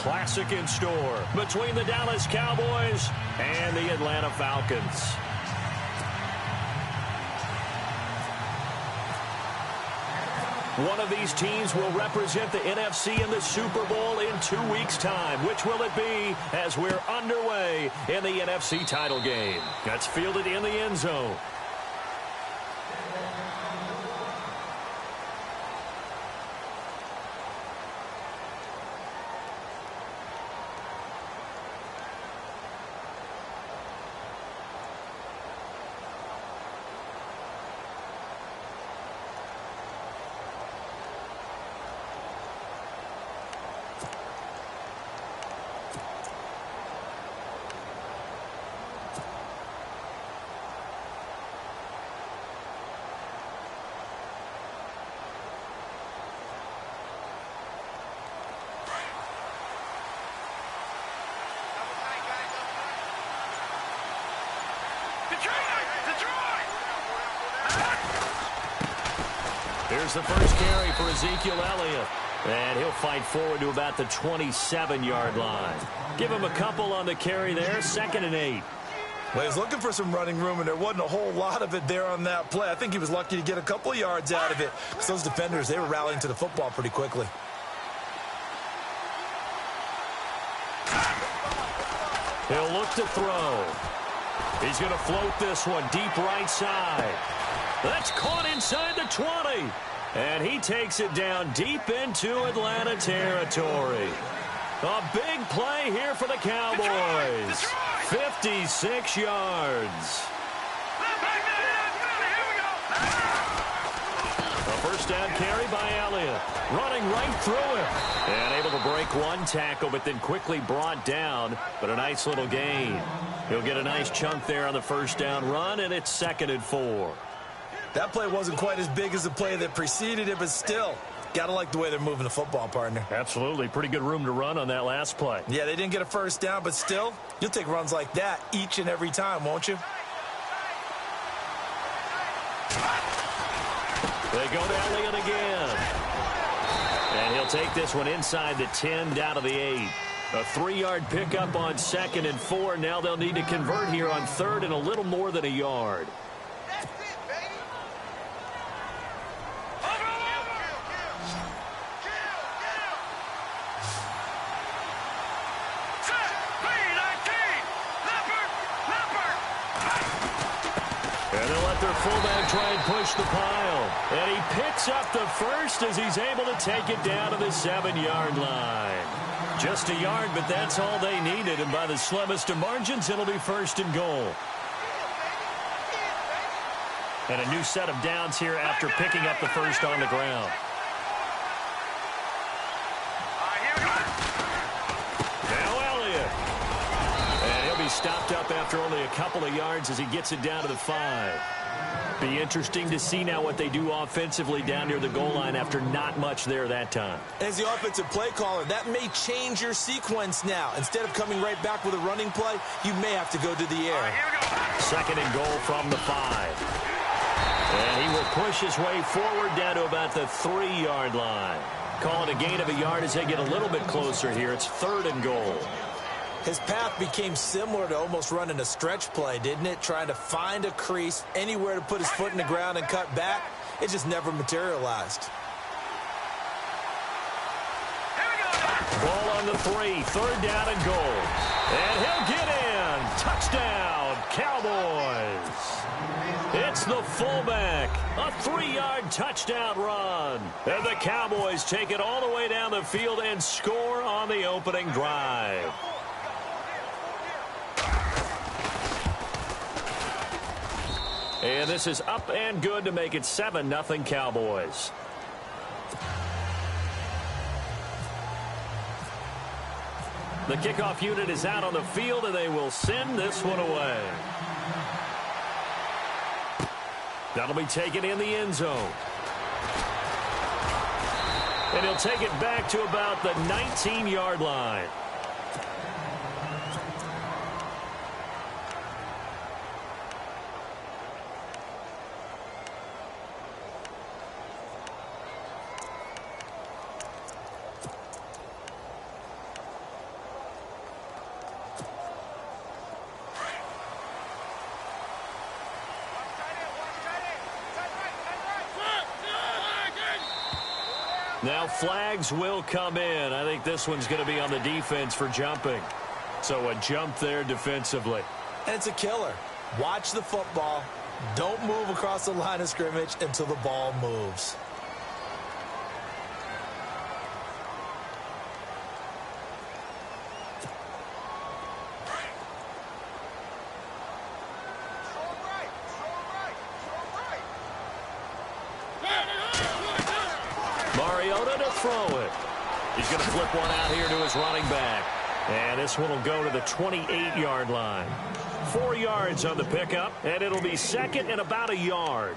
classic in store between the Dallas Cowboys and the Atlanta Falcons. One of these teams will represent the NFC in the Super Bowl in 2 weeks' time. Which will it be as we're underway in the NFC title game? That's fielded in the end zone. Here's the first carry for Ezekiel Elliott. And he'll fight forward to about the 27-yard line. Give him a couple on the carry there, 2nd and 8. Well, he's looking for some running room, and there wasn't a whole lot of it there on that play. I think he was lucky to get a couple of yards out of it, because those defenders, they were rallying to the football pretty quickly. He'll look to throw. He's going to float this one deep right side. That's caught inside the 20. And he takes it down deep into Atlanta territory. A big play here for the Cowboys. 56 yards. A first down carry by Elliott. Running right through him. And able to break one tackle, but then quickly brought down. But a nice little gain. He'll get a nice chunk there on the first down run, and it's 2nd and 4. That play wasn't quite as big as the play that preceded it, but still, got to like the way they're moving the football, partner. Absolutely. Pretty good room to run on that last play. Yeah, they didn't get a first down, but still, you'll take runs like that each and every time, won't you? They go to Elliott again. And he'll take this one inside the 10, down to the 8. A 3-yard pickup on 2nd and 4. Now they'll need to convert here on 3rd and a little more than a yard. Fullback try and push the pile. And he picks up the first as he's able to take it down to the 7-yard line. Just a yard, but that's all they needed. And by the slimmest of margins, it'll be 1st and goal. And a new set of downs here after picking up the first on the ground. Now Elliott. And he'll be stopped up after only a couple of yards as he gets it down to the 5. Be interesting to see now what they do offensively down near the goal line after not much there that time. As the offensive play caller, that may change your sequence now. Instead of coming right back with a running play, you may have to go to the air. 2nd and goal from the 5. And he will push his way forward down to about the 3-yard line. Call it a gain of a yard as they get a little bit closer here. It's 3rd and goal. His path became similar to almost running a stretch play, didn't it? Trying to find a crease, anywhere to put his foot in the ground and cut back. It just never materialized. Ball on the 3, 3rd down and goal. And he'll get in. Touchdown, Cowboys. It's the fullback. A 3-yard touchdown run. And the Cowboys take it all the way down the field and score on the opening drive. And this is up and good to make it 7-0 Cowboys. The kickoff unit is out on the field, and they will send this one away. That'll be taken in the end zone. And he'll take it back to about the 19-yard line. Now flags will come in. I think this one's going to be on the defense for jumping. So a jump there defensively. And it's a killer. Watch the football. Don't move across the line of scrimmage until the ball moves. Mariota to throw it. He's going to flip one out here to his running back. And this one will go to the 28-yard line. 4 yards on the pickup, and it'll be second and about a yard.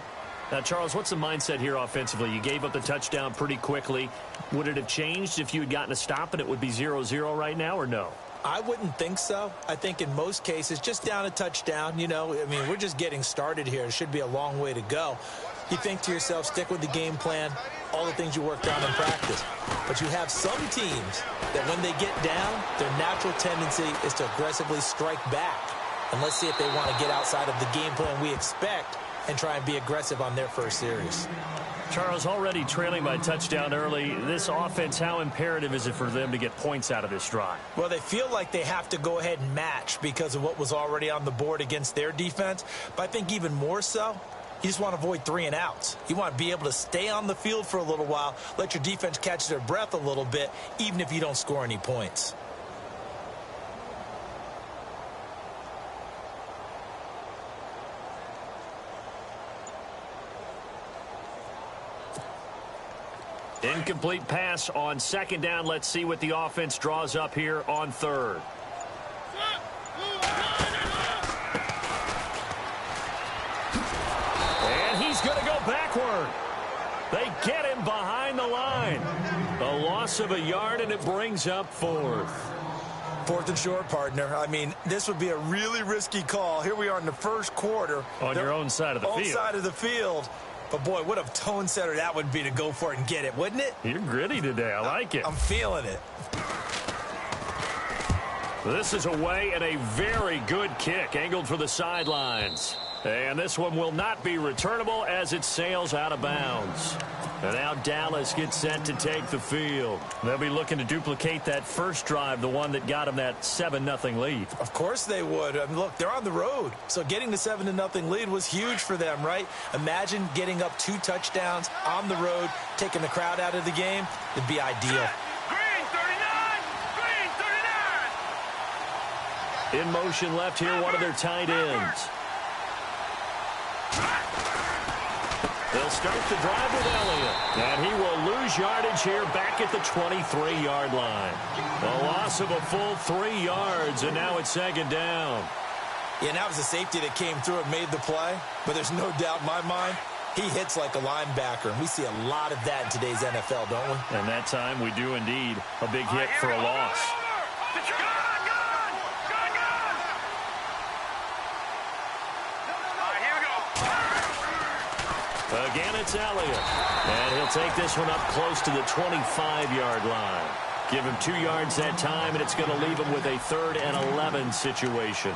Now, Charles, what's the mindset here offensively? You gave up the touchdown pretty quickly. Would it have changed if you had gotten a stop and it would be 0-0 right now, or no? I wouldn't think so. I think in most cases, just down a touchdown, you know, I mean, we're just getting started here. It should be a long way to go. You think to yourself, stick with the game plan, all the things you worked on in practice. But you have some teams that when they get down, their natural tendency is to aggressively strike back. And let's see if they want to get outside of the game plan we expect and try and be aggressive on their first series. Charles, already trailing by touchdown early. This offense, how imperative is it for them to get points out of this drive? Well, they feel like they have to go ahead and match because of what was already on the board against their defense. But I think even more so, you just want to avoid 3 and outs. You want to be able to stay on the field for a little while, let your defense catch their breath a little bit, even if you don't score any points. Incomplete pass on second down. Let's see what the offense draws up here on third. And he's going to go backward. They get him behind the line. A loss of a yard, and it brings up fourth. 4th and short, partner. I mean, this would be a really risky call. Here we are in the first quarter. On your own side of the field. Own side of the field. But, boy, what a tone setter that would be to go for it and get it, wouldn't it? You're gritty today. I like it. I'm feeling it. This is away and a very good kick angled for the sidelines. And this one will not be returnable as it sails out of bounds. And now Dallas gets set to take the field. They'll be looking to duplicate that first drive, the one that got them that 7-0 lead. Of course they would. I mean, look, they're on the road. So getting the 7-0 lead was huge for them, right? Imagine getting up 2 touchdowns on the road, taking the crowd out of the game. It'd be ideal. Green 39! Green 39! In motion left here, one of their tight ends. They'll start the drive with Elliott. And he will lose yardage here back at the 23-yard line. A loss of a full 3 yards, and now it's second down. Yeah, and that was a safety that came through and made the play. But there's no doubt in my mind, he hits like a linebacker. And we see a lot of that in today's NFL, don't we? And that time we do indeed. A big hit for a loss. Again, it's Elliott. And he'll take this one up close to the 25-yard line. Give him 2 yards that time, and it's going to leave him with a 3rd and 11 situation.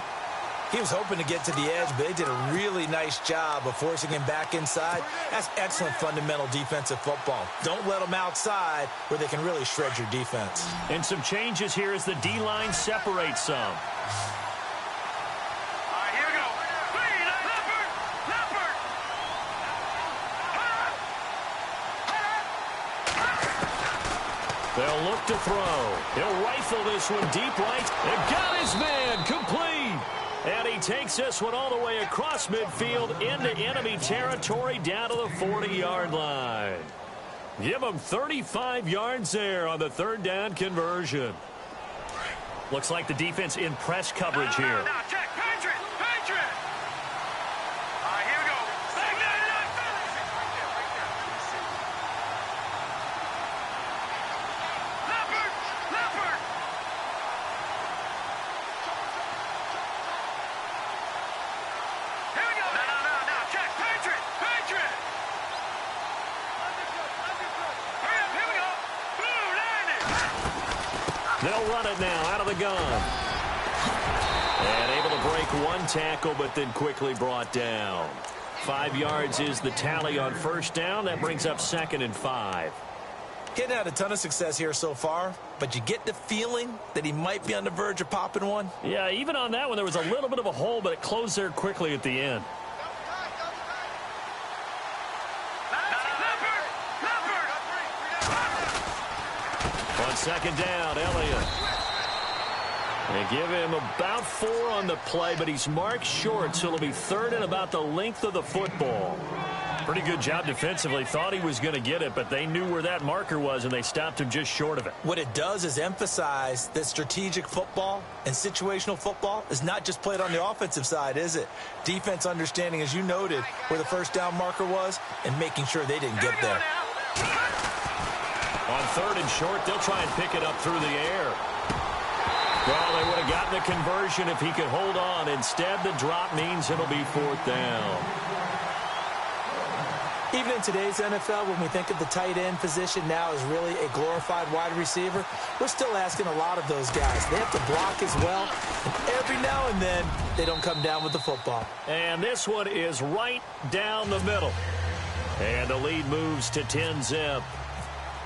He was hoping to get to the edge, but they did a really nice job of forcing him back inside. That's excellent fundamental defensive football. Don't let them outside where they can really shred your defense. And some changes here as the D-line separates some. They'll look to throw. He'll rifle this one deep right. And got his man complete. And he takes this one all the way across midfield into enemy territory down to the 40-yard line. Give him 35 yards there on the 3rd down conversion. Looks like the defense in press coverage here. Now, check. Patriot! Patriot! All right, here we go. Leopard! Leopard! Here we go. Now, check. Patriot! Patriot! Hurry up, here we go. Blue, landing! They'll run it now out of the gun. And able to break 1 tackle, but then quickly brought down. 5 yards is the tally on first down. That brings up 2nd and 5. He hadn't had a ton of success here so far, but you get the feeling that he might be on the verge of popping one. Yeah, even on that one, there was a little bit of a hole, but it closed there quickly at the end. On second down, Elliott. They give him about 4 on the play, but he's marked short, so it'll be 3rd and about the length of the football. Pretty good job defensively. Thought he was going to get it, but they knew where that marker was, and they stopped him just short of it. What it does is emphasize that strategic football and situational football is not just played on the offensive side, is it? Defense understanding, as you noted, where the first down marker was and making sure they didn't get there. On 3rd and short, they'll try and pick it up through the air. Well, they would have gotten a conversion if he could hold on. Instead, the drop means it'll be 4th down. Even in today's NFL, when we think of the tight end position now as really a glorified wide receiver, we're still asking a lot of those guys. They have to block as well, and every now and then, they don't come down with the football. And this one is right down the middle. And the lead moves to 10-zip.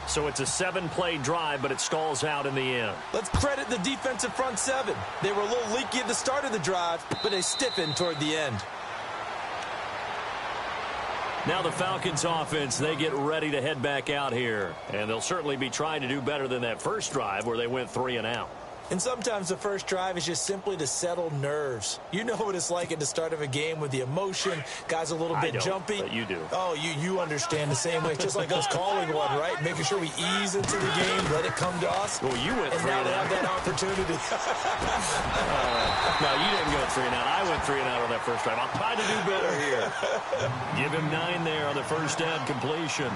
So it's a 7-play drive, but it stalls out in the end. Let's credit the defensive front 7. They were a little leaky at the start of the drive, but they stiffened toward the end. Now the Falcons offense, they get ready to head back out here. And they'll certainly be trying to do better than that first drive where they went 3 and out. And sometimes the first drive is just simply to settle nerves. You know what it's like at the start of a game with the emotion. Guys a little bit jumpy. But you do. Oh, you understand the same way. It's just like us calling one, right? Making sure we ease into the game, let it come to us. Well, you went 3 and out. And now they have that opportunity. No, you didn't go 3 and out. I went 3 and out on that first drive. I'll try to do better here. Give him 9 there on the first down completion.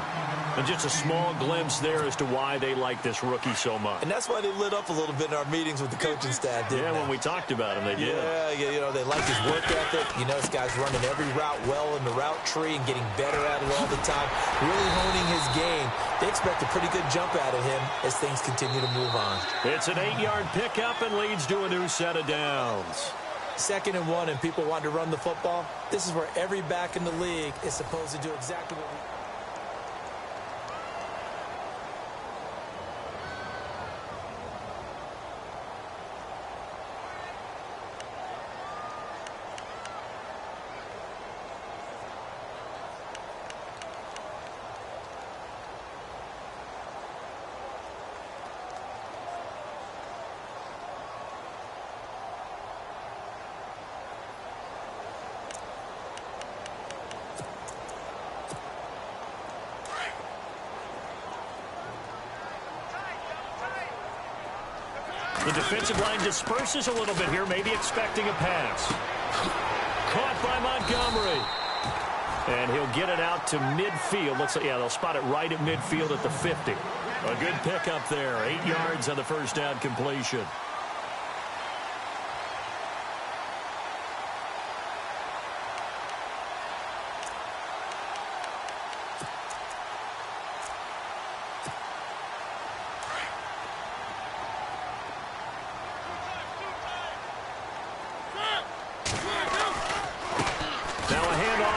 And just a small glimpse there as to why they like this rookie so much. And that's why they lit up a little bit in our meetings with the coaching staff, didn't they? When we talked about him, they did. Yeah, you know, they like his work ethic. You know, this guy's running every route well in the route tree and getting better at it all the time, really honing his game. They expect a pretty good jump out of him as things continue to move on. It's an 8-yard pickup and leads to a new set of downs. 2nd and 1, and people want to run the football. This is where every back in the league is supposed to do exactly what we... The defensive line disperses a little bit here, maybe expecting a pass. Caught by Montgomery. And he'll get it out to midfield. Looks like, yeah, they'll spot it right at midfield at the 50. A good pickup there. 8 yards on the first down completion.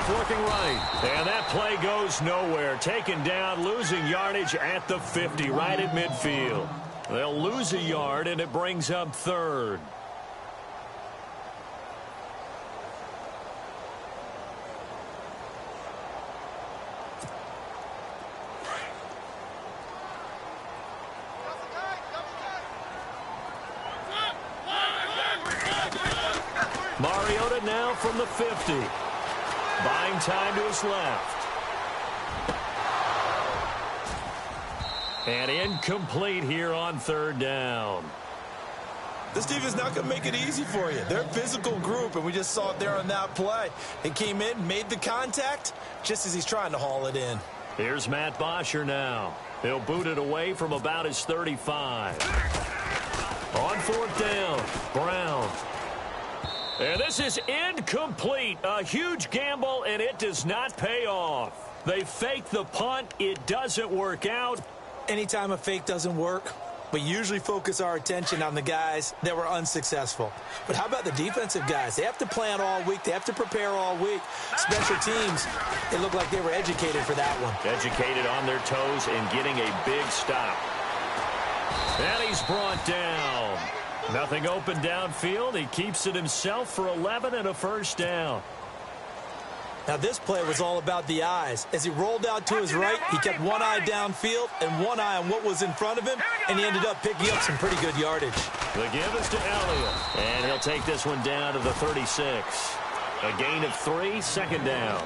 Looking right, and that play goes nowhere. Taken down, losing yardage at the 50, right at midfield. They'll lose a yard, and it brings up 3rd. Mariota now from the 50. Buying time to his left. And incomplete here on 3rd down. This defense not going to make it easy for you. They're a physical group, and we just saw it there on that play. He came in, made the contact, just as he's trying to haul it in. Here's Matt Bosher now. He'll boot it away from about his 35. On 4th down, Brown. And this is incomplete. A huge gamble, and it does not pay off. They fake the punt. It doesn't work out. Anytime a fake doesn't work, We usually focus our attention on the guys that were unsuccessful. But how about the defensive guys? They have to plan all week. They have to prepare all week. Special teams, it looked like they were educated for that one. Educated on their toes and getting a big stop. And he's brought down. Nothing open downfield. He keeps it himself for 11 and a first down. Now, this play was all about the eyes. As he rolled out to his right, he kept one eye downfield and one eye on what was in front of him, and he ended up picking up some pretty good yardage. The give is to Elliott, and he'll take this one down to the 36. A gain of 3, second down.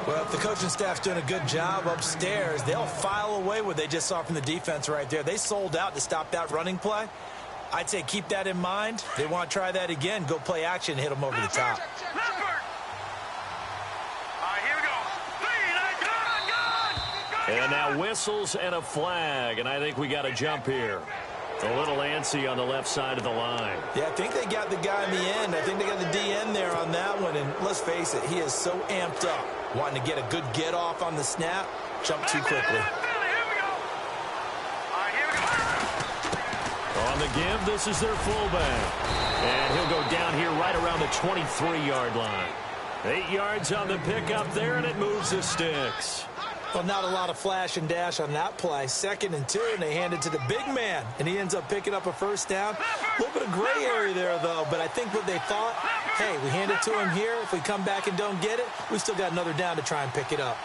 Well, if the coaching staff's doing a good job upstairs, they'll file away what they just saw from the defense right there. They sold out to stop that running play. I'd say keep that in mind. They want to try that again. Go play action and hit them over the top. And now whistles and a flag, and I think we got a jump here. A little antsy on the left side of the line. Yeah, I think they got the guy in the end. I think they got the DN there on that one, and let's face it, he is so amped up, wanting to get a good get-off on the snap, jump too quickly. On the give, this is their fullback. And he'll go down here right around the 23-yard line. 8 yards on the pickup there, and it moves the sticks. Well, not a lot of flash and dash on that play. 2nd and 2, and they hand it to the big man, and he ends up picking up a first down. A little bit of gray area there, though, but I think what they thought, hey, we hand it to him here. If we come back and don't get it, we still got another down to try and pick it up.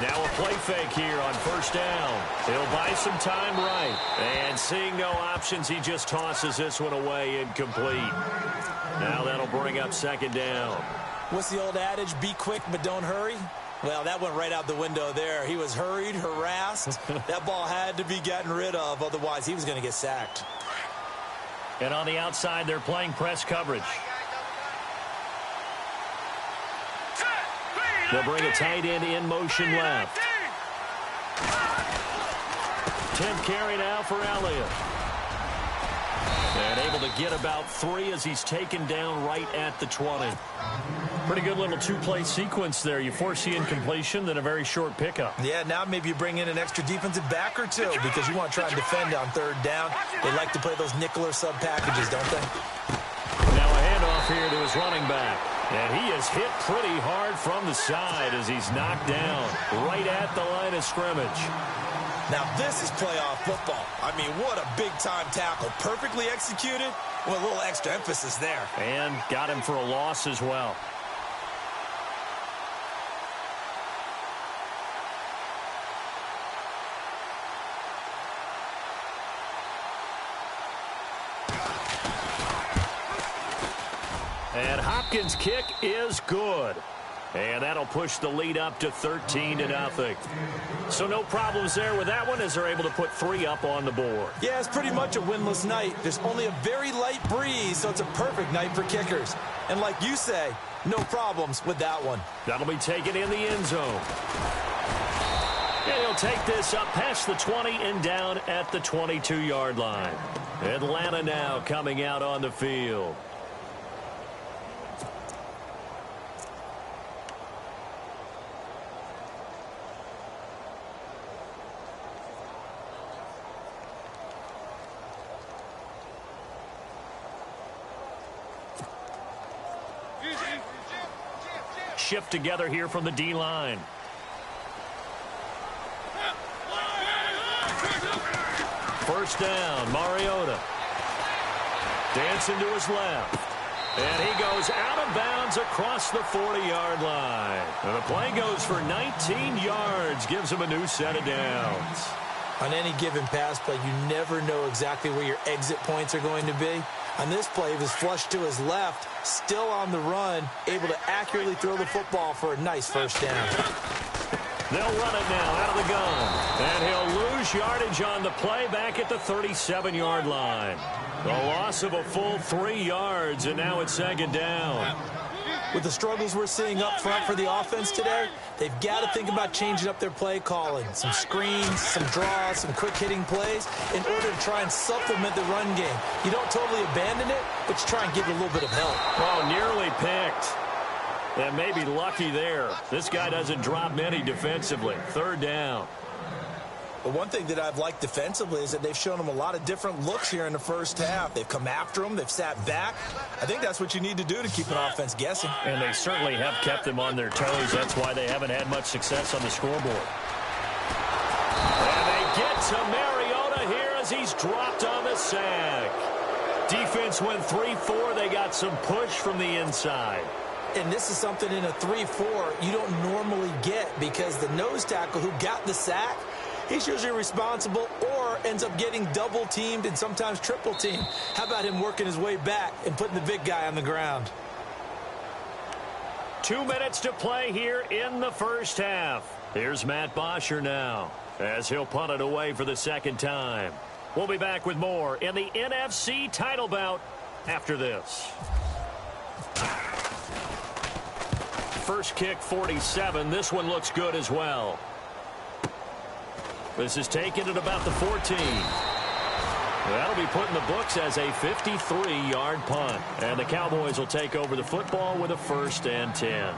Now a play fake here on first down. He'll buy some time right. And seeing no options, he just tosses this one away incomplete. Now that'll bring up second down. What's the old adage, be quick but don't hurry? Well, that went right out the window there. He was hurried, harassed. That ball had to be gotten rid of, otherwise he was going to get sacked. And on the outside, they're playing press coverage. They'll bring a tight end in motion left. 10th carry now for Elliott. And able to get about 3 as he's taken down right at the 20. Pretty good little two-play sequence there. You force the incompletion, then a very short pickup. Yeah, now maybe you bring in an extra defensive back or two because you want to try and defend on 3rd down. They like to play those nickel or sub packages, don't they? Now a handoff here to his running back. And he is hit pretty hard from the side as he's knocked down right at the line of scrimmage. Now this is playoff football. I mean, what a big-time tackle. Perfectly executed with a little extra emphasis there. And got him for a loss as well. And Hopkins' kick is good. And that'll push the lead up to 13-0. So no problems there with that one as they're able to put 3 up on the board. Yeah, it's pretty much a winless night. There's only a very light breeze, so it's a perfect night for kickers. And like you say, no problems with that one. That'll be taken in the end zone. And he'll take this up past the 20 and down at the 22-yard line. Atlanta now coming out on the field. Shift together here from the D-line. First down, Mariota. Dancing to his left. And he goes out of bounds across the 40-yard line. And the play goes for 19 yards, gives him a new set of downs. On any given pass play, you never know exactly where your exit points are going to be. On this play, he was flushed to his left, still on the run, able to accurately throw the football for a nice first down. They'll run it now out of the gun. And he'll lose yardage on the play back at the 37-yard line. The loss of a full 3 yards, and now it's second down. With the struggles we're seeing up front for the offense today, they've got to think about changing up their play calling. Some screens, some draws, some quick-hitting plays in order to try and supplement the run game. You don't totally abandon it, but you try and give it a little bit of help. Oh, nearly picked. And maybe lucky there. This guy doesn't drop many defensively. Third down. But one thing that I've liked defensively is that they've shown them a lot of different looks here in the first half. They've come after them. They've sat back. I think that's what you need to do to keep an offense guessing. And they certainly have kept them on their toes. That's why they haven't had much success on the scoreboard. And they get to Mariota here as he's dropped on the sack. Defense went 3-4. They got some push from the inside. And this is something in a 3-4 you don't normally get because the nose tackle who got the sack, he's usually responsible or ends up getting double-teamed and sometimes triple-teamed. How about him working his way back and putting the big guy on the ground? 2 minutes to play here in the first half. Here's Matt Bosher now as he'll punt it away for the second time. We'll be back with more in the NFC title bout after this. First kick, 47. This one looks good as well. This is taken at about the 14. That'll be put in the books as a 53-yard punt. And the Cowboys will take over the football with a 1st and 10.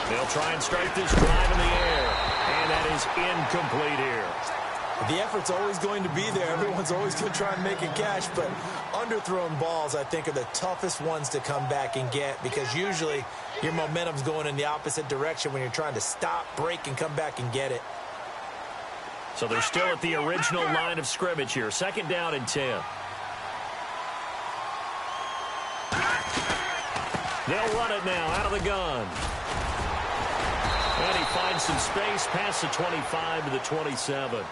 They'll try and start this drive in the air. And that is incomplete here. The effort's always going to be there. Everyone's always going to try and make a catch, but underthrown balls, I think, are the toughest ones to come back and get because usually your momentum's going in the opposite direction when you're trying to stop, break, and come back and get it. So they're still at the original line of scrimmage here. 2nd down and 10. They'll run it now out of the gun. And he finds some space past the 25 to the 27.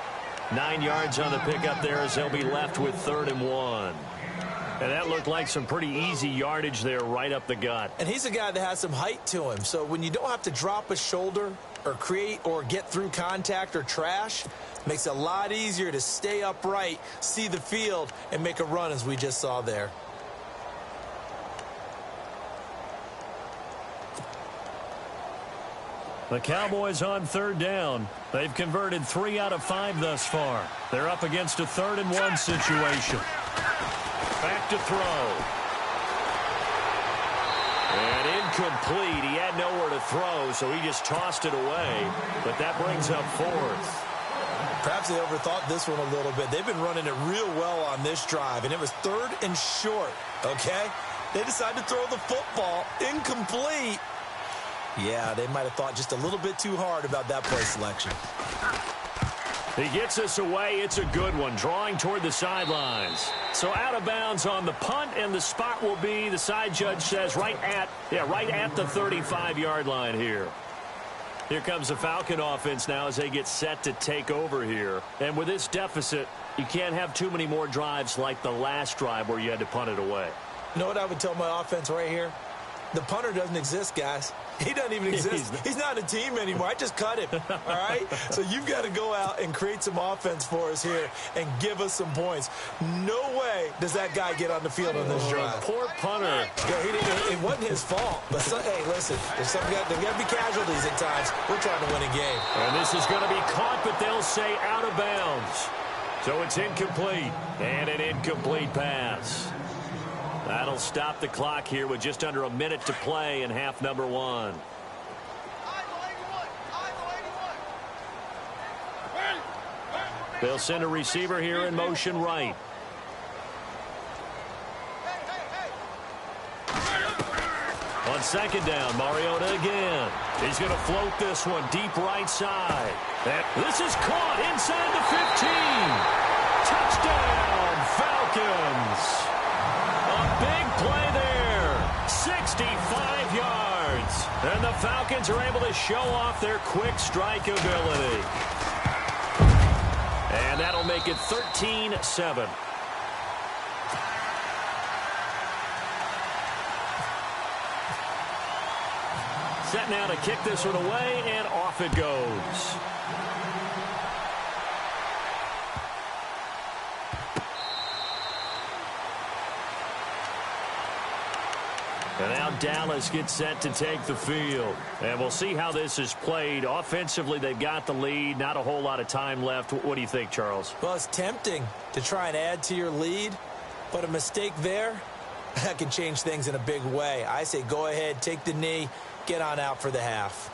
9 yards on the pickup there as they'll be left with 3rd and 1. And that looked like some pretty easy yardage there right up the gut. And he's a guy that has some height to him. So when you don't have to drop a shoulder or create or get through contact or trash, makes it a lot easier to stay upright, see the field, and make a run as we just saw there. The Cowboys on 3rd down. They've converted 3 out of 5 thus far. They're up against a 3rd and 1 situation. Back to throw. And incomplete. He had nowhere to throw, so he just tossed it away. But that brings up 4th. Perhaps they overthought this one a little bit. They've been running it real well on this drive, and it was 3rd and short, okay? They decided to throw the football. Incomplete. Yeah, they might have thought just a little bit too hard about that play selection. He gets us away. It's a good one, drawing toward the sidelines. So out of bounds on the punt, and the spot will be, the side judge says, right at the 35-yard line here. Here comes the Falcon offense now as they get set to take over here. And with this deficit, you can't have too many more drives like the last drive where you had to punt it away. You know what I would tell my offense right here? The punter doesn't exist, guys. He doesn't even exist. He's not a team anymore. I just cut him, all right? So you've got to go out and create some offense for us here and give us some points. No way does that guy get on the field on this drive. Poor punter. Yeah, it wasn't his fault. But, hey, listen, there's got to be casualties at times. We're trying to win a game. And this is going to be caught, but they'll say out of bounds. So it's incomplete. And an incomplete pass. That'll stop the clock here with just under a minute to play in half number 1. They'll send a receiver here in motion right. On 2nd down, Mariota again. He's going to float this one deep right side. And this is caught inside the 15. Touchdown, Falcons. A big play there, 65 yards. And the Falcons are able to show off their quick strike ability. And that'll make it 13-7. Set now to kick this one away, and off it goes. And now Dallas gets set to take the field. And we'll see how this is played. Offensively, they've got the lead. Not a whole lot of time left. What do you think, Charles? Well, it's tempting to try and add to your lead, but a mistake there, that can change things in a big way. I say go ahead, take the knee, get on out for the half.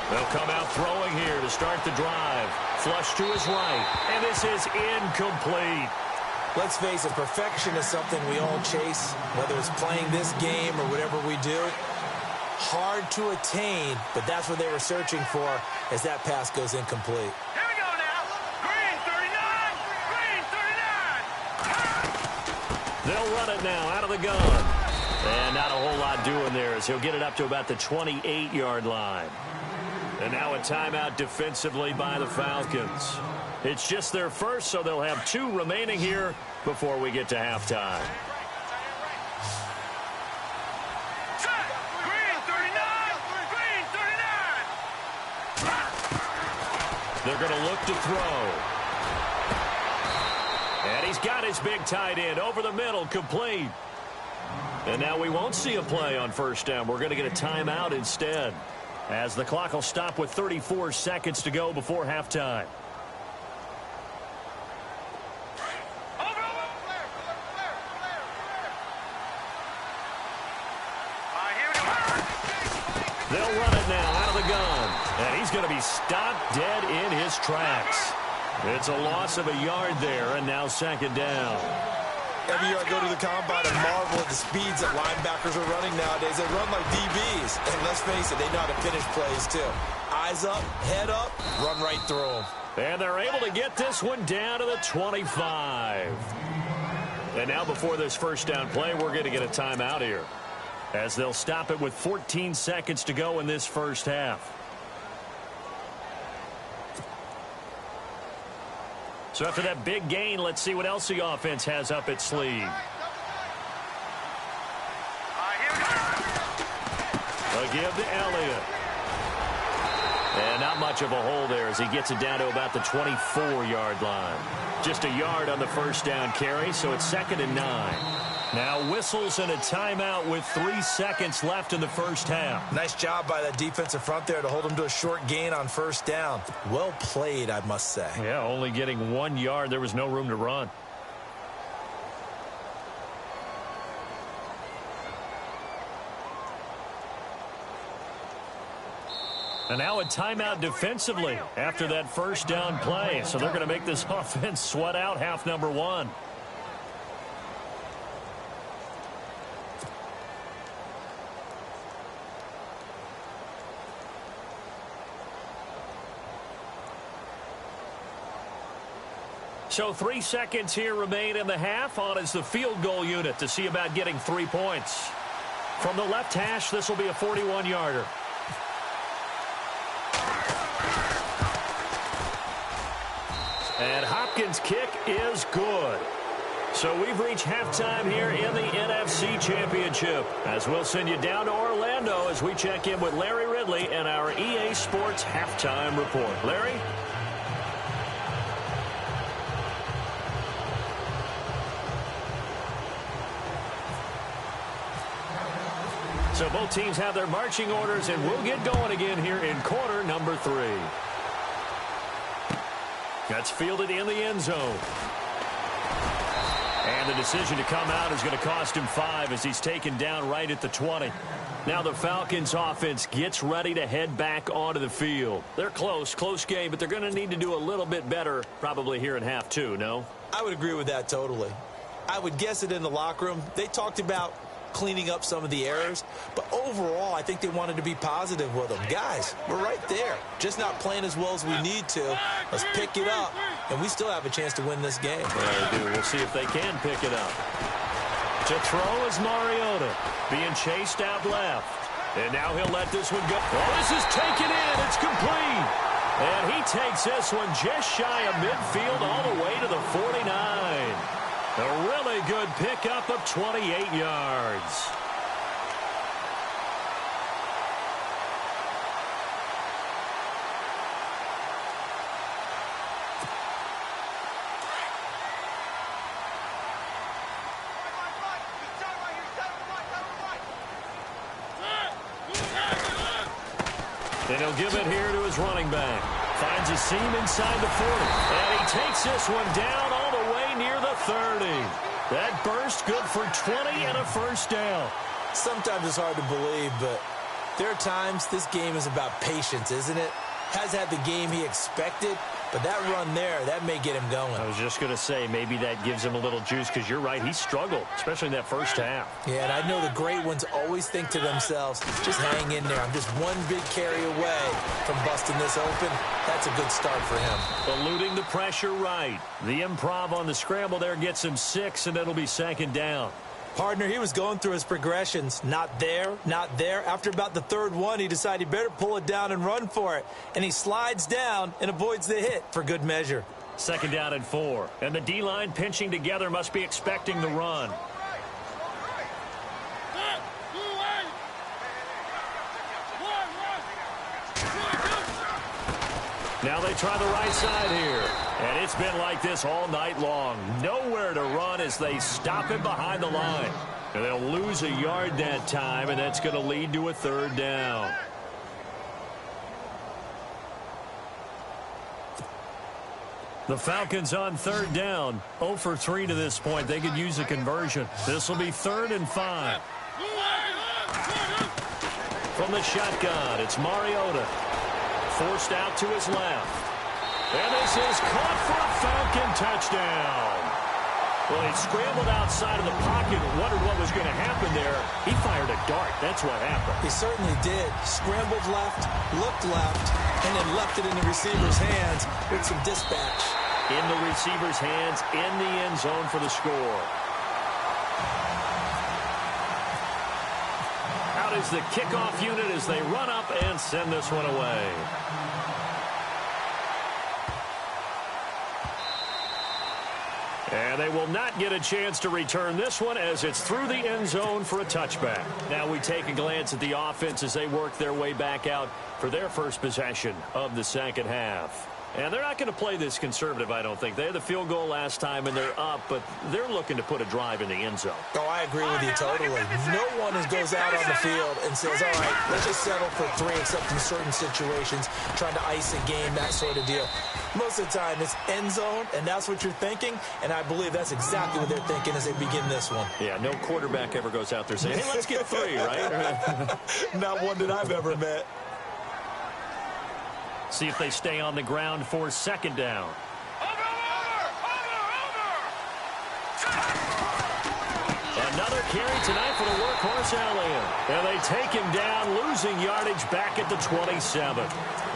They'll come out throwing here to start the drive. Flush to his right, and this is incomplete. Let's face it, perfection is something we all chase, whether it's playing this game or whatever we do. Hard to attain, but that's what they were searching for as that pass goes incomplete. Here we go now. Green 39. Green 39. They'll run it now out of the gun. And not a whole lot doing there as he'll get it up to about the 28-yard line. And now a timeout defensively by the Falcons. It's just their first, so they'll have 2 remaining here before we get to halftime. Green 39. Green 39. They're going to look to throw. And he's got his big tight end over the middle, complete. And now we won't see a play on first down. We're going to get a timeout instead, as the clock will stop with 34 seconds to go before halftime. They'll run it now out of the gun. And he's going to be stopped dead in his tracks. It's a loss of a yard there, and now second down. Every year I go to the combine and marvel at the speeds that linebackers are running nowadays. They run like DBs. And let's face it, they know how to finish plays too. Eyes up, head up, run right through them. And they're able to get this one down to the 25. And now before this first down play, we're going to get a timeout here, as they'll stop it with 14 seconds to go in this first half. So after that big gain, let's see what else the offense has up its sleeve. A give to Elliott. And not much of a hole there as he gets it down to about the 24-yard line. Just a yard on the first down carry, so it's 2nd and 9. Now whistles and a timeout with 3 seconds left in the first half. Nice job by that defensive front there to hold him to a short gain on first down. Well played, I must say. Yeah, only getting 1 yard. There was no room to run. And now a timeout defensively after that first down play. So they're going to make this offense sweat out half number 1. So 3 seconds here remain in the half. On is the field goal unit to see about getting 3 points. From the left hash, this will be a 41-yarder. And Hopkins' kick is good. So we've reached halftime here in the NFC Championship, as we'll send you down to Orlando as we check in with Larry Ridley and our EA Sports Halftime Report. Larry? So both teams have their marching orders, and we'll get going again here in quarter number 3. That's fielded in the end zone. And the decision to come out is going to cost him 5 as he's taken down right at the 20. Now the Falcons offense gets ready to head back onto the field. They're close game, but they're going to need to do a little bit better probably here in half 2, no? I would agree with that totally. I would guess it in the locker room. They talked about cleaning up some of the errors, but overall I think they wanted to be positive with them. Guys, we're right there, just not playing as well as we need to. Let's pick it up, and we still have a chance to win this game. Yeah, they do. We'll see if they can pick it up. To throw is Mariota, being chased out left, and now he'll let this one go. Oh, this is taken in. It's complete, and he takes this one just shy of midfield all the way to the 49. A really good pickup of 28 yards. And he'll give it here to his running back. Finds a seam inside the 40. And he takes this one down all the way near the 30. That burst good for 20 and a first down. Sometimes it's hard to believe, but there are times this game is about patience, isn't it? Has had the game he expected, but that run there, that may get him going. I was just going to say, maybe that gives him a little juice, because you're right, he struggled, especially in that first half. Yeah, and I know the great ones always think to themselves, just hang in there. I'm just one big carry away from busting this open. That's a good start for him. Eluding the pressure right. The improv on the scramble there gets him 6, and it'll be second down. Partner, he was going through his progressions. Not there, not there. After about the third one, he decided he better pull it down and run for it. And he slides down and avoids the hit for good measure. Second down and 4. And the D-line pinching together must be expecting the run. Now they try the right side here. And it's been like this all night long. Nowhere to run as they stop him behind the line. And they'll lose a yard that time, and that's going to lead to a third down. The Falcons on third down. 0 for 3 to this point. They could use a conversion. This will be 3rd and 5. From the shotgun, it's Mariota. Forced out to his left. And this is caught for a Falcon touchdown. Well, he scrambled outside of the pocket and wondered what was going to happen there. He fired a dart. That's what happened. He certainly did. Scrambled left, looked left, and then left it in the receiver's hands with some dispatch. In the receiver's hands, in the end zone for the score. Out is the kickoff unit as they run up and send this one away. And they will not get a chance to return this one as it's through the end zone for a touchback. Now we take a glance at the offense as they work their way back out for their first possession of the second half. And they're not going to play this conservative, I don't think. They had the field goal last time, and they're up, but they're looking to put a drive in the end zone. Oh, I agree with you totally. No one goes out on the field and says, all right, let's just settle for 3, except in certain situations, trying to ice a game, that sort of deal. Most of the time, it's end zone, and that's what you're thinking, and I believe that's exactly what they're thinking as they begin this one. Yeah, no quarterback ever goes out there saying, hey, let's get 3, right? Not one that I've ever met. See if they stay on the ground for second down. Another carry tonight for the workhorse Elliott. And they take him down, losing yardage back at the 27.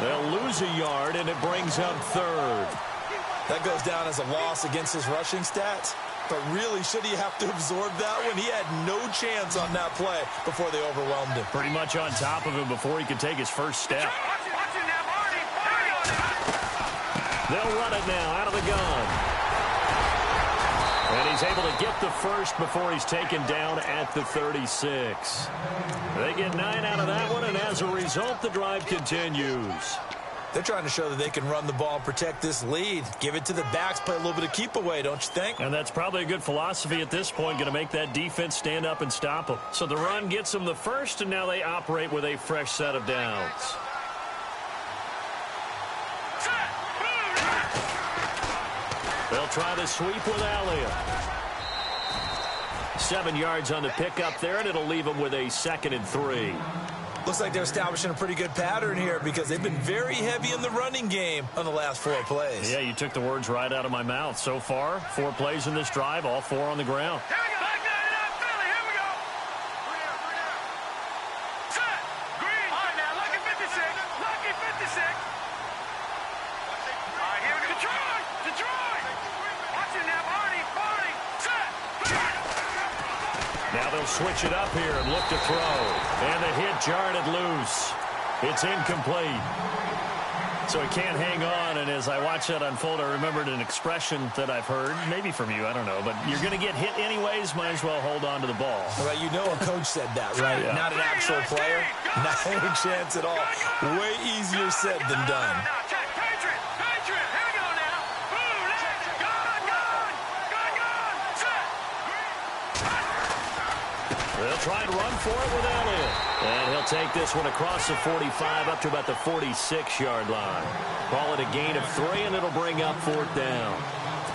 They'll lose a yard, and it brings up 3rd. That goes down as a loss against his rushing stats. But really, should he have to absorb that one? He had no chance on that play before they overwhelmed him. Pretty much on top of him before he could take his first step. They'll run it now out of the gun. And he's able to get the first before he's taken down at the 36. They get 9 out of that one, and as a result, the drive continues. They're trying to show that they can run the ball and protect this lead. Give it to the backs, play a little bit of keep away, don't you think? And that's probably a good philosophy at this point, going to make that defense stand up and stop them. So the run gets them the first, and now they operate with a fresh set of downs. They'll try the sweep with Elliott. 7 yards on the pickup there, and it'll leave them with a 2nd and 3. Looks like they're establishing a pretty good pattern here because they've been very heavy in the running game on the last 4 plays. Yeah, you took the words right out of my mouth. So far, 4 plays in this drive, all 4 on the ground. Here we go. Philly, here we go. Set. Green. All right, now, lucky 56. Lucky 56. All right, here we go. Detroit. Watch it now, Barney. Set. Now they'll switch it up here and look to throw. And the hit jarred it loose. It's incomplete. So he can't hang on, and as I watch that unfold, I remembered an expression that I've heard, maybe from you, I don't know, but you're going to get hit anyways, might as well hold on to the ball. Well, you know a coach said that, right? Yeah. Not an actual player. Not any chance at all. Way easier said than done. Now, check. Patriot. Here we go now. Boom. Gone. Set. They'll try and run for it with Elliott. And he'll take this one across the 45 up to about the 46-yard line. Call it a gain of 3, and it'll bring up 4th down.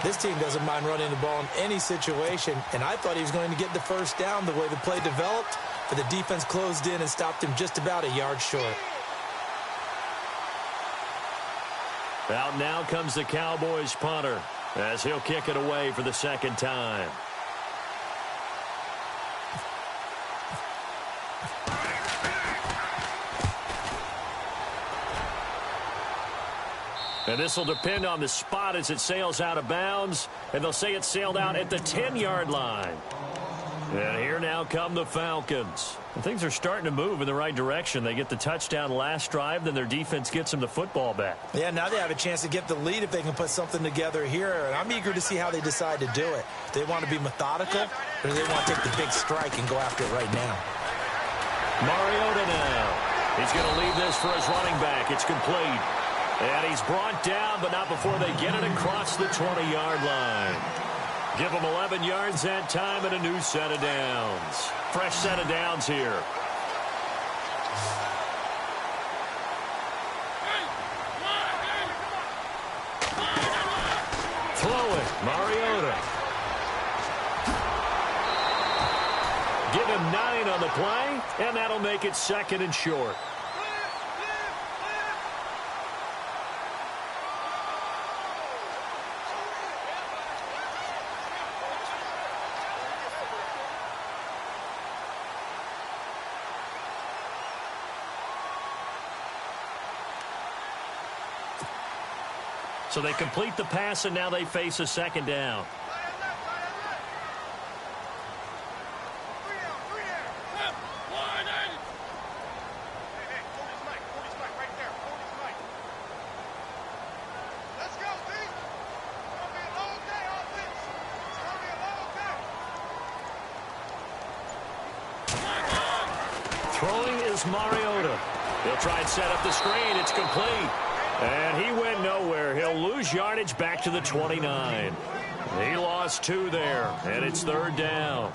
This team doesn't mind running the ball in any situation, and I thought he was going to get the first down the way the play developed, but the defense closed in and stopped him just about a yard short. Out now comes the Cowboys punter as he'll kick it away for the 2nd time. And this will depend on the spot as it sails out of bounds. And they'll say it sailed out at the 10-yard line. And here now come the Falcons. And things are starting to move in the right direction. They get the touchdown last drive, then their defense gets them the football back. Yeah, now they have a chance to get the lead if they can put something together here. And I'm eager to see how they decide to do it. Do they want to be methodical, or do they want to take the big strike and go after it right now? Mariota now. He's going to leave this for his running back. It's complete. And he's brought down, but not before they get it across the 20-yard line. Give him 11 yards that time and a new set of downs. Fresh set of downs here. Throw it, Mariota. Give him 9 on the play, and that'll make it 2nd and short. So they complete the pass, and now they face a 2nd down. Throwing is Mariota. He'll try and set up the screen. It's complete. And he went nowhere. He'll lose yardage back to the 29. He lost 2 there, and it's 3rd down.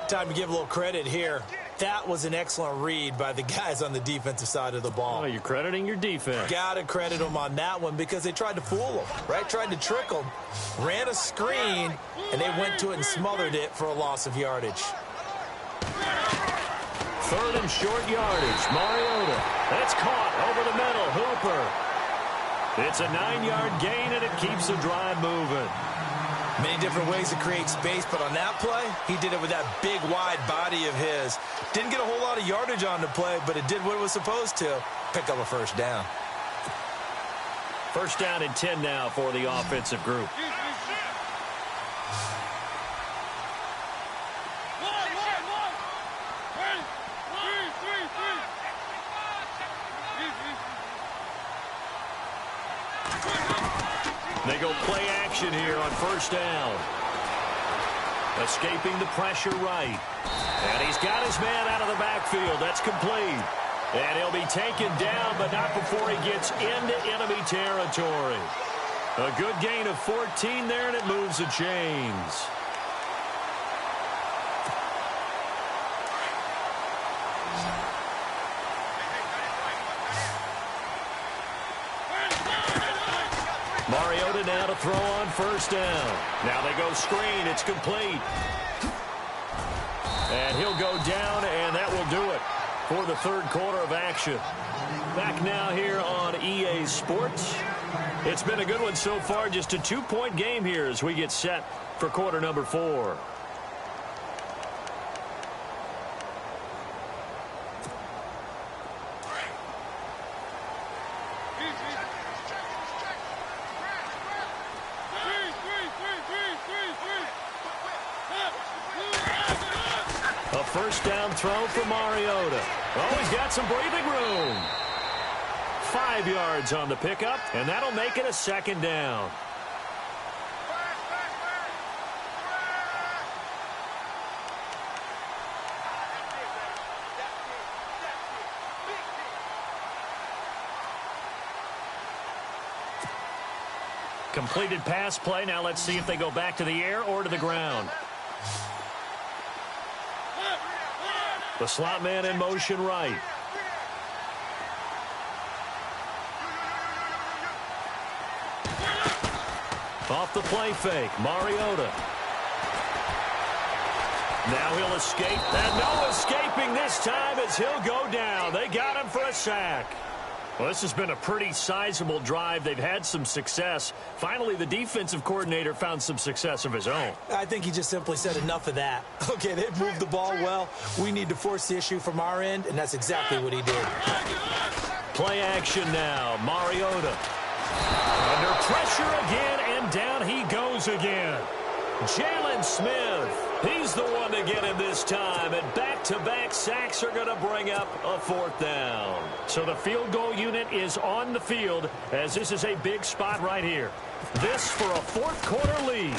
Time to give a little credit here. That was an excellent read by the guys on the defensive side of the ball. Oh, you're crediting your defense. Got to credit them on that one because they tried to fool them, right? Tried to trick them, ran a screen, and they went to it and smothered it for a loss of yardage. 3rd and short yardage. Mariota. That's caught over the middle. Hooper. It's a 9-yard gain, and it keeps the drive moving. Many different ways to create space, but on that play, he did it with that big, wide body of his. Didn't get a whole lot of yardage on the play, but it did what it was supposed to. Pick up a 1st down. 1st down and 10 now for the offensive group. They go play action here on 1st down. Escaping the pressure right. And he's got his man out of the backfield. That's complete. And he'll be taken down, but not before he gets into enemy territory. A good gain of 14 there, and it moves the chains. Mariota now to throw on 1st down. Now they go screen. It's complete. And he'll go down, and that will do it for the 3rd quarter of action. Back now here on EA Sports. It's been a good one so far. Just a 2-point game here as we get set for quarter number 4. A 1st down throw for Mariota. Oh, he's got some breathing room. 5 yards on the pickup, and that'll make it a 2nd down. Completed pass play. Now let's see if they go back to the air or to the ground. The slot man in motion right. Off the play fake, Mariota. Now he'll escape, and no escaping this time as he'll go down. They got him for a sack. Well, this has been a pretty sizable drive. They've had some success. Finally, the defensive coordinator found some success of his own. I think he just simply said enough of that. Okay, they've moved the ball well. We need to force the issue from our end, and that's exactly what he did. Play action now. Mariota. Under pressure again, and down he goes again. Jalen Smith. He's the one to get him this time, and back-to-back sacks are going to bring up a 4th down. So the field goal unit is on the field, as this is a big spot right here. This for a 4th quarter lead.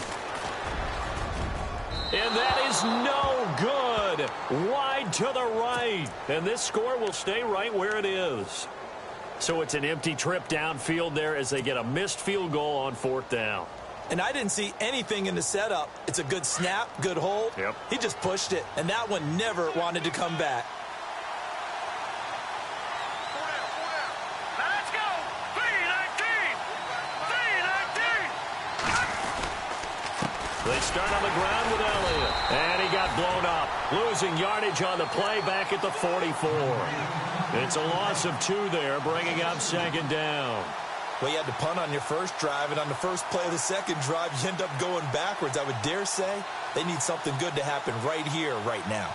And that is no good. Wide to the right. And this score will stay right where it is. So it's an empty trip downfield there as they get a missed field goal on 4th down. And I didn't see anything in the setup. It's a good snap, good hold. Yep. He just pushed it, and that one never wanted to come back. Now let's go. 3-19. 3-19. They start on the ground with Elliott. And he got blown up. Losing yardage on the play back at the 44. It's a loss of 2 there, bringing up 2nd down. Well, you had to punt on your first drive, and on the first play of the second drive, you end up going backwards. I would dare say they need something good to happen right here, right now.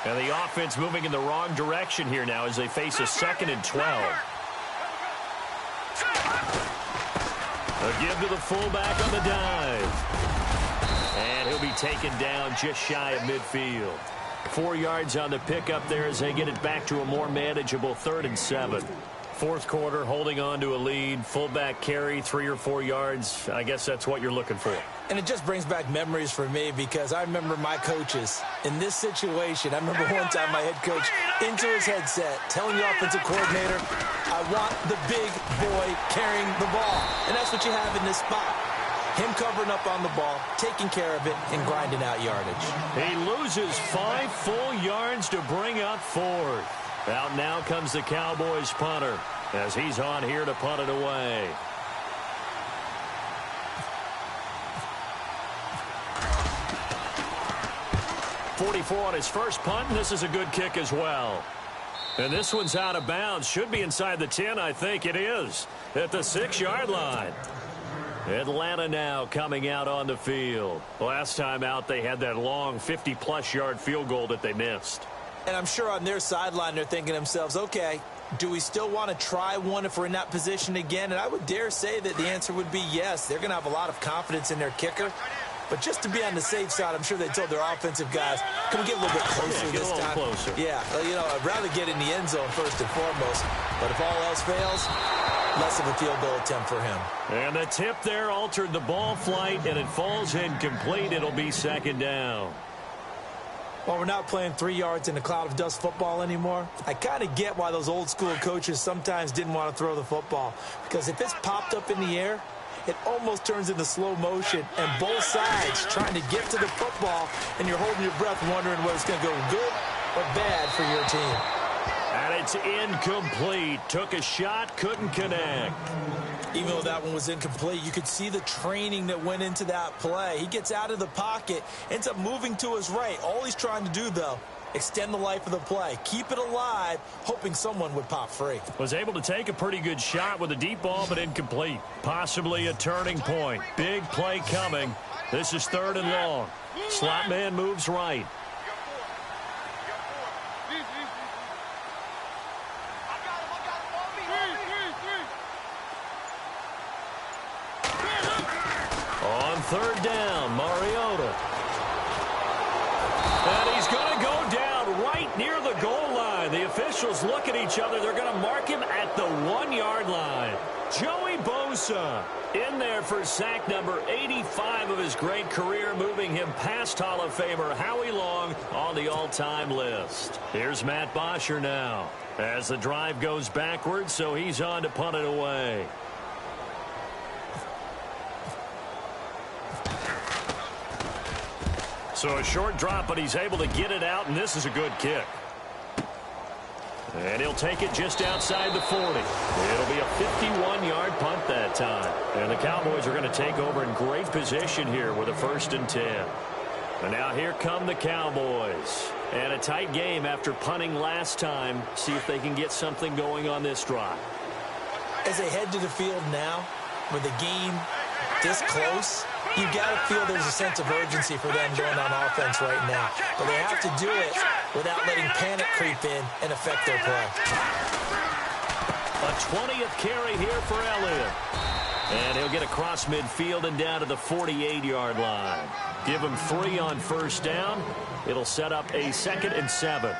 And the offense moving in the wrong direction here now as they face a 2nd and 12. A give to the fullback on the dive. And he'll be taken down just shy of midfield. 4 yards on the pickup there as they get it back to a more manageable 3rd and 7. 4th quarter, holding on to a lead. Fullback carry, 3 or 4 yards. I guess that's what you're looking for. And it just brings back memories for me because I remember my coaches in this situation. I remember one time my head coach into his headset telling the offensive coordinator, I want the big boy carrying the ball. And that's what you have in this spot. Him covering up on the ball, taking care of it, and grinding out yardage. He loses 5 full yards to bring up 4th. Out now comes the Cowboys punter as he's on here to punt it away. .44 on his first punt, and this is a good kick as well. And this one's out of bounds. Should be inside the 10, I think it is, at the 6-yard line. Atlanta now coming out on the field. Last time out, they had that long 50-plus yard field goal that they missed. And I'm sure on their sideline, they're thinking to themselves, okay, do we still want to try one if we're in that position again? And I would dare say that the answer would be yes. They're going to have a lot of confidence in their kicker. But just to be on the safe side, I'm sure they told their offensive guys, can we get a little bit closer this time? Closer. Yeah, you know, I'd rather get in the end zone first and foremost. But if all else fails, less of a field goal attempt for him. And the tip there altered the ball flight, and it falls incomplete. It'll be 2nd down. Well, we're not playing 3 yards in a cloud of dust football anymore. I kind of get why those old school coaches sometimes didn't want to throw the football. Because if it's popped up in the air, it almost turns into slow motion, and both sides trying to get to the football, and you're holding your breath wondering whether it's going to go good or bad for your team. And it's incomplete. Took a shot, couldn't connect. Even though that one was incomplete, you could see the training that went into that play. He gets out of the pocket, ends up moving to his right. All he's trying to do, though, extend the life of the play, keep it alive, hoping someone would pop free. Was able to take a pretty good shot with a deep ball, but incomplete. Possibly a turning point. Big play coming. This is 3rd and long. Slot man moves right. On 3rd down, Mariota. And he's going to go down right near the goal line. The officials look at each other. They're going to mark him at the 1-yard line. Joey Bosa in there for sack number 85 of his great career, moving him past Hall of Famer Howie Long on the all-time list. Here's Matt Bosher now as the drive goes backwards, so he's on to punt it away. So a short drop, but he's able to get it out, and this is a good kick. And he'll take it just outside the 40. It'll be a 51-yard punt that time. And the Cowboys are going to take over in great position here with a 1st and 10. And now here come the Cowboys. And a tight game after punting last time. See if they can get something going on this drive. As they head to the field now, with the game this close, you got to feel there's a sense of urgency for them going on offense right now. But they have to do it without letting panic creep in and affect their play. A 20th carry here for Elliott. And he'll get across midfield and down to the 48-yard line. Give him 3 on 1st down. It'll set up a 2nd and 7.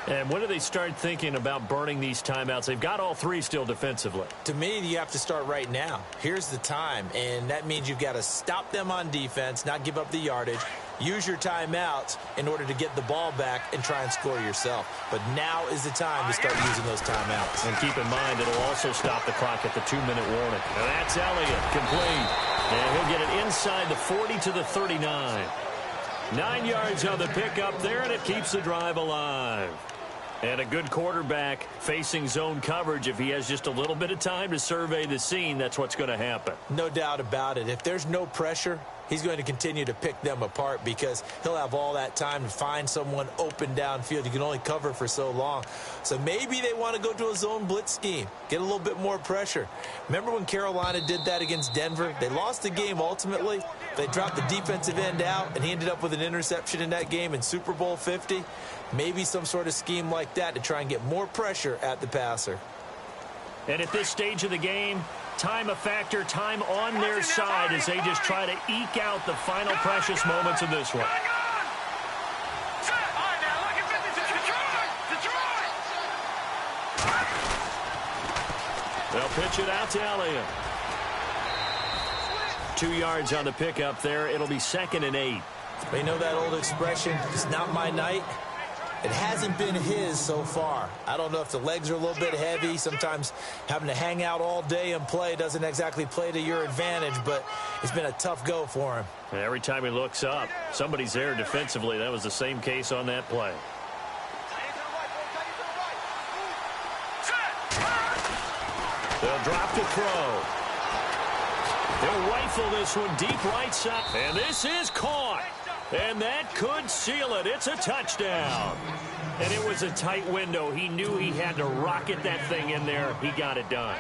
And when do they start thinking about burning these timeouts? They've got all 3 still defensively. To me, you have to start right now. Here's the time, and that means you've got to stop them on defense, not give up the yardage, use your timeouts in order to get the ball back and try and score yourself. But now is the time to start using those timeouts. And keep in mind, it'll also stop the clock at the 2-minute warning. And that's Elliott, complete. And he'll get it inside the 40 to the 39. 9 yards on the pickup there, and it keeps the drive alive. And a good quarterback facing zone coverage. If he has just a little bit of time to survey the scene, that's what's going to happen. No doubt about it. If there's no pressure, he's going to continue to pick them apart because he'll have all that time to find someone open downfield. You can only cover for so long. So maybe they want to go to a zone blitz scheme, get a little bit more pressure. Remember when Carolina did that against Denver? They lost the game ultimately. They dropped the defensive end out, and he ended up with an interception in that game in Super Bowl 50. Maybe some sort of scheme like that to try and get more pressure at the passer. And at this stage of the game, time a factor, time on their side as they just try to eke out the final precious moments of this one. They'll pitch it out to Elliott. 2 yards on the pickup there. It'll be 2nd and 8. You know that old expression, it's not my night? It hasn't been his so far. I don't know if the legs are a little bit heavy. Sometimes having to hang out all day and play doesn't exactly play to your advantage, but it's been a tough go for him. And every time he looks up, somebody's there defensively. That was the same case on that play. They'll drop to throw. They'll rifle this one deep right side. And this is caught. And that could seal it. It's a touchdown. And it was a tight window. He knew he had to rocket that thing in there. He got it done.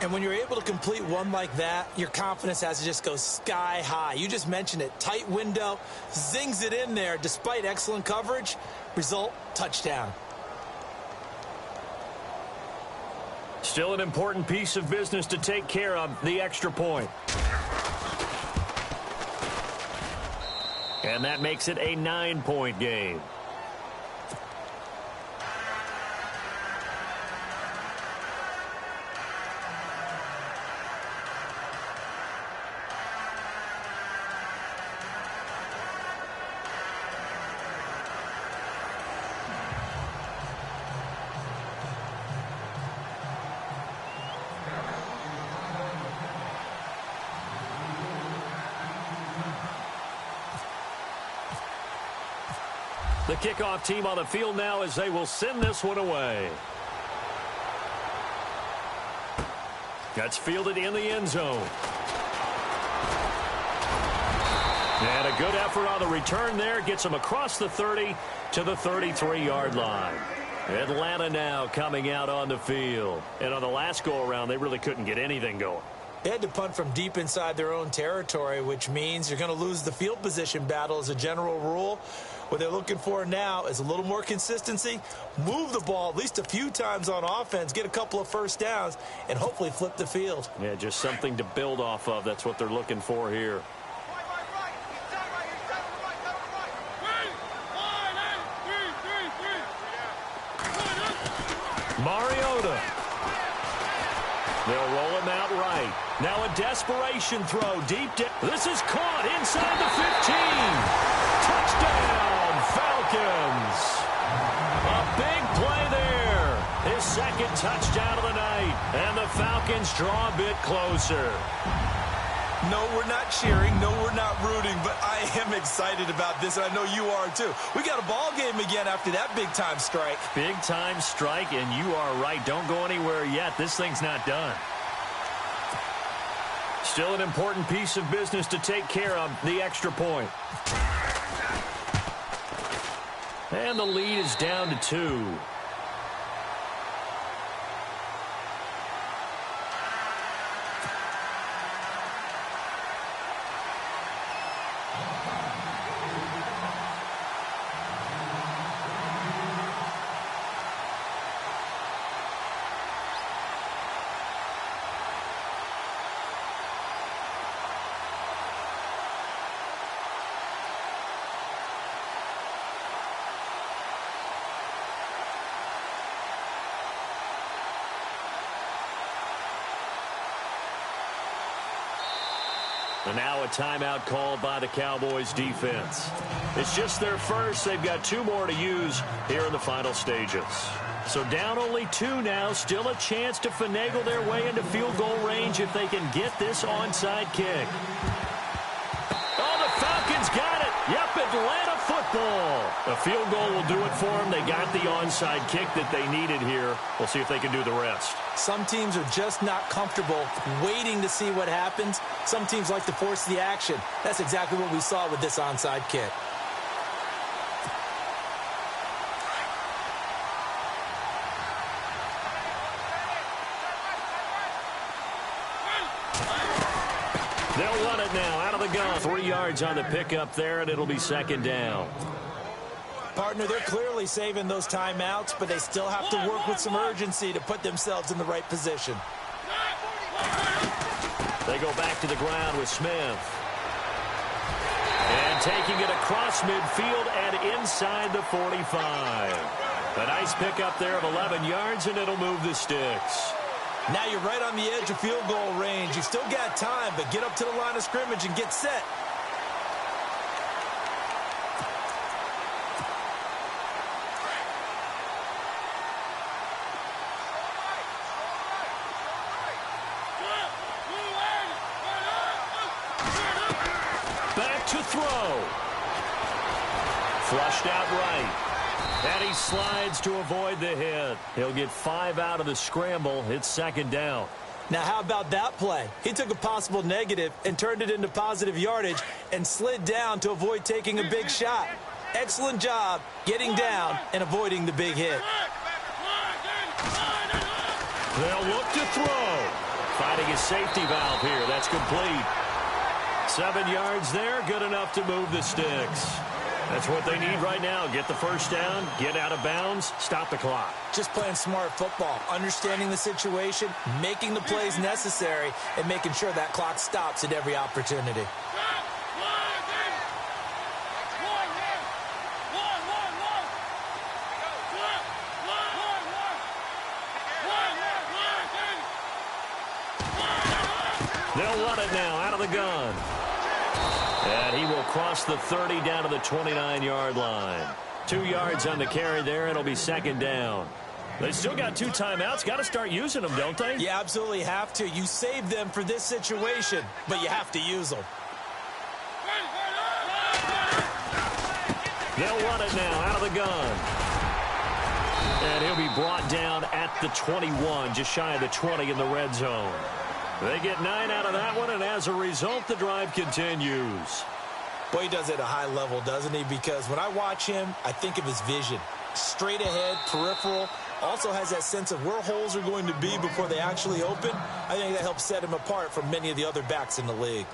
And when you're able to complete one like that, your confidence has to just go sky high. You just mentioned it. Tight window, zings it in there despite excellent coverage. Result, touchdown. Still an important piece of business to take care of, the extra point. And that makes it a 9-point game. The kickoff team on the field now as they will send this one away. That's fielded in the end zone. And a good effort on the return there. Gets them across the 30 to the 33-yard line. Atlanta now coming out on the field. And on the last go-around, they really couldn't get anything going. They had to punt from deep inside their own territory, which means you're going to lose the field position battle as a general rule. What they're looking for now is a little more consistency, move the ball at least a few times on offense, get a couple of first downs, and hopefully flip the field. Yeah, just something to build off of. That's what they're looking for here. Mariota. They'll roll him out right. Now a desperation throw deep down. This is caught inside the 15. Touchdown, Falcons. A big play there. His second touchdown of the night. And the Falcons draw a bit closer. No, we're not cheering. No, we're not rooting, but I am excited about this, and I know you are too. We got a ball game again after that big-time strike. Big-time strike, and you are right. Don't go anywhere yet. This thing's not done. Still an important piece of business to take care of, the extra point. And the lead is down to 2. And now a timeout called by the Cowboys defense. It's just their first. They've got 2 more to use here in the final stages. So down only 2 now. Still a chance to finagle their way into field goal range if they can get this onside kick. Oh, the Falcons got it. Yep, Atlanta football. A field goal will do it for them. They got the onside kick that they needed here. We'll see if they can do the rest. Some teams are just not comfortable waiting to see what happens. Some teams like to force the action. That's exactly what we saw with this onside kick. They'll run it now out of the gun. 3 yards on the pickup there, and it'll be second down. Partner, they're clearly saving those timeouts, but they still have to work with some urgency to put themselves in the right position. They go back to the ground with Smith. And taking it across midfield and inside the 45. A nice pickup there of 11 yards, and it'll move the sticks. Now you're right on the edge of field goal range. You've still got time, but get up to the line of scrimmage and get set. Back to throw. Flushed out right. And he slides to avoid the hit. He'll get 5 out of the scramble. It's second down. Now, how about that play? He took a possible negative and turned it into positive yardage and slid down to avoid taking a big shot. Excellent job getting down and avoiding the big hit. They'll look to throw. Finding a safety valve here. That's complete. 7 yards there. Good enough to move the sticks. That's what they need right now. Get the first down, get out of bounds, stop the clock. Just playing smart football, understanding the situation, making the plays necessary, and making sure that clock stops at every opportunity. They'll run it now out of the gun. And he will cross the 30 down to the 29-yard line. 2 yards on the carry there. It'll be second down. They still got 2 timeouts. Got to start using them, don't they? You absolutely have to. You save them for this situation, but you have to use them. They'll run it now out of the gun. And he'll be brought down at the 21, just shy of the 20 in the red zone. They get 9 out of that one, and as a result, the drive continues. Boy, he does it at a high level, doesn't he? Because when I watch him, I think of his vision. Straight ahead, peripheral. Also has that sense of where holes are going to be before they actually open. I think that helps set him apart from many of the other backs in the league.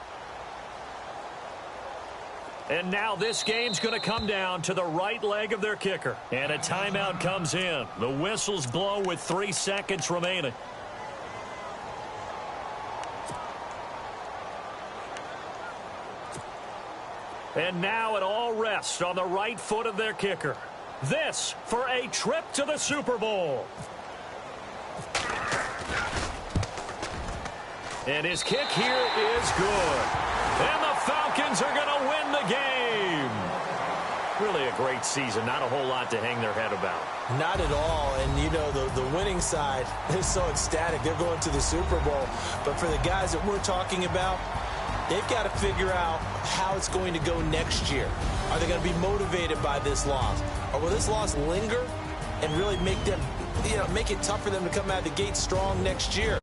And now this game's going to come down to the right leg of their kicker. And a timeout comes in. The whistles blow with 3 seconds remaining. And now it all rests on the right foot of their kicker. This for a trip to the Super Bowl. And his kick here is good. And the Falcons are going to win the game. Really a great season. Not a whole lot to hang their head about. Not at all. And, you know, the winning side, they're so ecstatic. They're going to the Super Bowl. But for the guys that we're talking about, They've got to figure out how it's going to go next year. Are they going to be motivated by this loss? Or will this loss linger and really make them, make it tough for them to come out of the gate strong next year?